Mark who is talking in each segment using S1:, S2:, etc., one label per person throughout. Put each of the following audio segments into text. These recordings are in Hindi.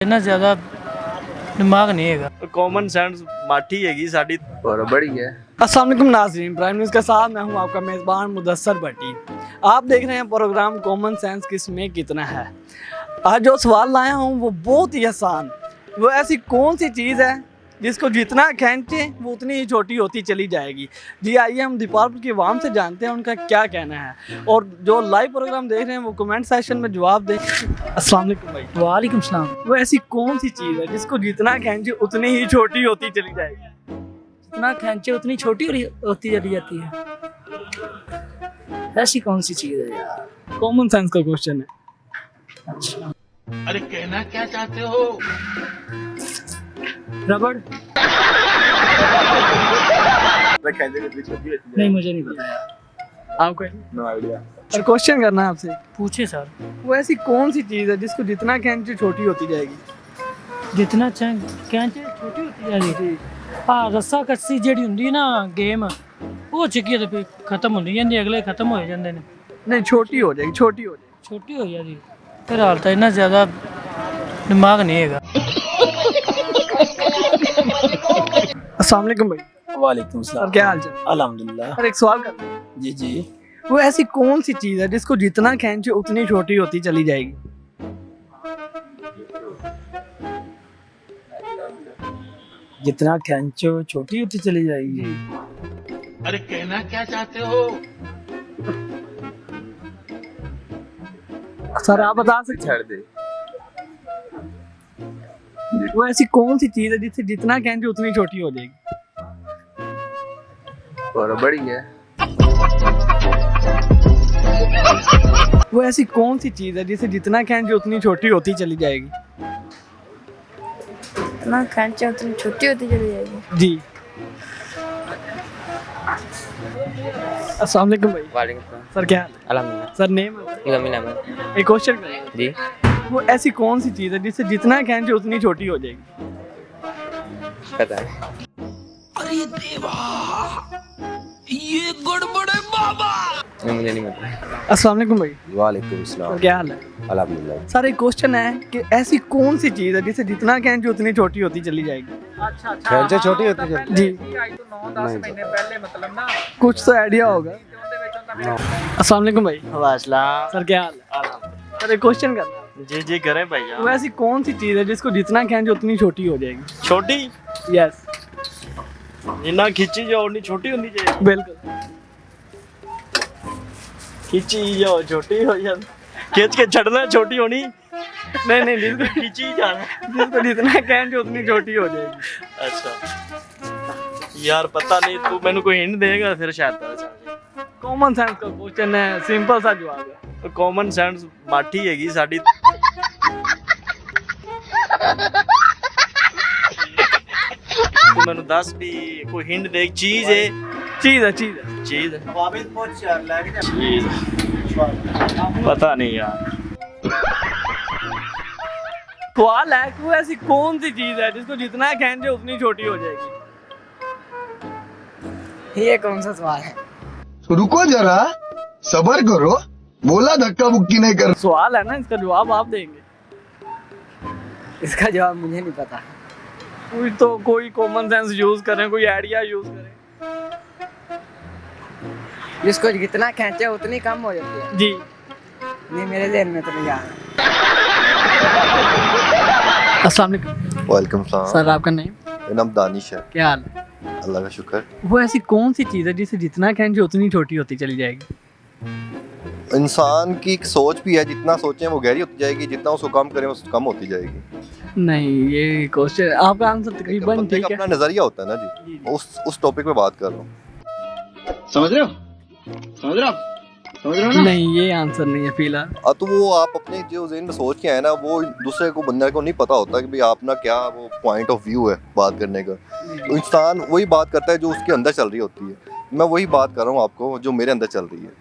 S1: इतना ज़्यादा दिमाग नहीं है।
S2: कॉमन सेंस माठी हैगी साडी और बड़ी है।
S3: अस्सलाम वालेकुम नाज़रीन, प्राइम न्यूज़ के साथ मैं हूं आपका मेज़बान मुदस्सर भट्टी। आप देख रहे हैं प्रोग्राम कॉमन सेंस किस में कितना है। आज जो सवाल लाया हूं वो बहुत ही आसान। वो ऐसी कौन सी चीज़ है जिसको जितना खींचे वो उतनी ही छोटी होती चली जाएगी। जी आइए हम दीपालपुर की आवाम से जानते हैं उनका क्या कहना है, और जो लाइव प्रोग्राम देख रहे हैं वो कमेंट सेक्शन में जवाब दें। अस्सलाम वालेकुम भाई।
S1: वालेकुम सलाम।
S3: वो ऐसी कौन सी चीज़ है जिसको जितना खींचे उतनी ही छोटी होती चली जाएगी।
S1: जितना खींचे उतनी छोटी होती चली जाती है। ऐसी कौन सी चीज़ है यार?
S3: कॉमन सेंस का क्वेश्चन है।
S1: अच्छा,
S4: अरे कहना क्या चाहते हो?
S1: रबड़? नहीं, मुझे नहीं पता यार।
S3: आपको नो आइडिया। और क्वेश्चन करना है आपसे,
S1: पूछे सर।
S3: वो ऐसी कौन सी चीज़ है जिसको जितना खींचे छोटी होती जाएगी।
S1: जितना खींचे छोटी होती जाएगी। हाँ, रस्सा कस्सी ਜਿਹੜੀ ਹੁੰਦੀ ਨਾ गेम वो ਚਿੱਕੀ ਤੇ ਫਿਰ ਖਤਮ ਹੁੰਦੀ ਜਾਂਦੀ, ਅਗਲੇ ਖਤਮ ਹੋ ਜਾਂਦੇ ਨੇ।
S3: नहीं, छोटी हो जाएगी, छोटी हो जाएगी।
S1: छोटी हो जाती फिर हाल तो इतना ज़्यादा दिमाग नहीं है।
S3: अस्सलाम वालेकुम भाई।
S5: वालेकुम
S3: और
S5: सलाम।
S3: क्या हाल चाल?
S5: अल्हम्दुलिल्लाह।
S3: और एक सवाल करना है।
S5: जी जी।
S3: वो ऐसी कौन सी चीज़ है जिसको जितना खींचे उतनी छोटी होती चली जाएगी।
S5: जितना खींचो छोटी होती चली जाएगी।
S4: अरे कहना क्या चाहते हो?
S3: सर आप बता सकते
S2: छड़ दे।
S3: वो ऐसी कौन सी चीज़ है जिससे जितना खींचे उतनी छोटी हो जाएगी।
S2: और बड़ी है।
S3: वो ऐसी कौन सी चीज़ है जिससे जितना खींचे उतनी छोटी होती चली जाएगी।
S6: ना खींचे उतनी छोटी होती चली जाएगी।
S3: जी। अस्सलाम वालेकुम भाई।
S7: वालेकुम सलाम।
S3: सर क्या हाल है?
S7: अल्हम्दुलिल्लाह।
S3: सर नेम
S7: गमीना में।
S3: एक क्वेश्चन करना है।
S7: जी।
S3: वो ऐसी कौन सी चीज़ है जिससे जितना खींचे उतनी छोटी हो जाएगी।
S7: पता है।
S4: अरे देवा, ये गड़बड़ है बाबा।
S7: नहीं, मुझे नहीं पता।
S3: अस्सलाम वालेकुम भाई।
S5: वालेकुम सलाम।
S3: सर क्या हाल है?
S5: अल्हम्दुलिल्लाह।
S3: सर एक क्वेश्चन है कि ऐसी कौन सी चीज़ है जिससे जितना खींचे उतनी छोटी होती चली जाएगी।
S5: खींचे छोटी होती है।
S3: जी, कुछ तो आइडिया होगा। अस्सलाम वालेकुम भाई।
S2: वासलाम।
S3: सर क्या हाल है? सर एक क्वेश्चन करना है।
S2: जी जी करें भैया।
S3: वो ऐसी कौन सी चीज़ है जिसको जितना खींचे उतनी छोटी हो जाएगी।
S2: छोटी
S3: यस,
S2: जिन्ना खिंची जाओ उतनी छोटी होनी चाहिए।
S3: बिल्कुल।
S2: खिंची जाओ छोटी हो जाती। खींच के छड़ना छोटी होनी।
S3: नहीं नहीं, जिसको
S2: खिंची जाना।
S3: जिसको जितना खींचे उतनी छोटी हो जाएगी।
S2: अच्छा यार पता नहीं, तू मैंने कोई हिंट देगा फिर शायद पता चल जाए।
S3: कॉमन सेंस का क्वेश्चन है, सिंपल सा जवाब है।
S2: कॉमन सेंस माठी हैगी साडी। तू मैंने दस भी कोई हिंट दे। चीज है।
S3: चीज़ है, चीज़ है।
S2: चीज चीज पता नहीं यार।
S3: सवाल है कि वो ऐसी कौन सी चीज़ है जिसको जितना खींचे उतनी छोटी हो जाएगी।
S6: ये कौन सा सवाल है?
S8: रुको जरा, सबर करो, बोला धक्का मुक्की नहीं कर।
S3: सवाल है ना, इसका जवाब आप देंगे।
S6: इसका जवाब मुझे नहीं पता।
S3: कोई कॉमन सेंस यूज करें, कोई आइडिया यूज करें।
S6: जिसको जितना खींचे उतनी कम हो जाती है।
S3: जी।
S6: नहीं, मेरे ध्यान में तो नहीं आ रहा।
S3: अस्सलाम वालेकुम।
S5: वालेकुम सलाम।
S3: सर आपका नेम?
S5: मेरा नाम दानिश है।
S3: क्या हाल है?
S5: अल्लाह का शुक्र।
S3: वो ऐसी कौन सी चीज़ है जिससे जितना खींचे उतनी छोटी होती चली जाएगी।
S5: इंसान की एक सोच भी है, जितना सोचें वो गहरी होती जाएगी, जितना उसको कम करें वो कम होती जाएगी।
S3: नहीं, ये क्वेश्चन आपका आंसर तकरीबन
S5: बंदे
S3: ठीक
S5: का
S3: है।
S5: अपना नजरिया होता है ना जी। उस टॉपिक पे बात कर रहा हूँ।
S8: समझ रहे हो? समझ रहे हो? समझ रहे हो ना?
S3: नहीं, ये आंसर नहीं है फिलहाल।
S5: तो वो आप अपने जो ज़हन में सोच के आए ना, वो दूसरे को बंदे को नहीं पता होता कि भाई आपना क्या वो पॉइंट ऑफ व्यू है बात करने का। तो इंसान वही बात करता है जो उसके अंदर चल रही होती है। मैं वही बात कर रहा हूँ आपको जो मेरे अंदर चल रही है।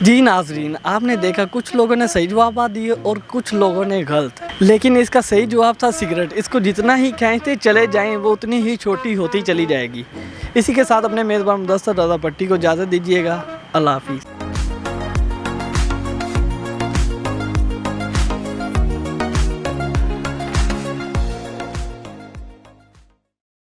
S3: जी नाजरीन, आपने देखा कुछ लोगों ने सही जवाब दिए और कुछ लोगों ने गलत, लेकिन इसका सही जवाब था सिगरेट। इसको जितना ही खींचते चले जाएं वो उतनी ही छोटी होती चली जाएगी। इसी के साथ अपने मेज़बान मुदस्सर रज़ा पट्टी को इजाज़त दीजिएगा। अल्लाह हाफिज़।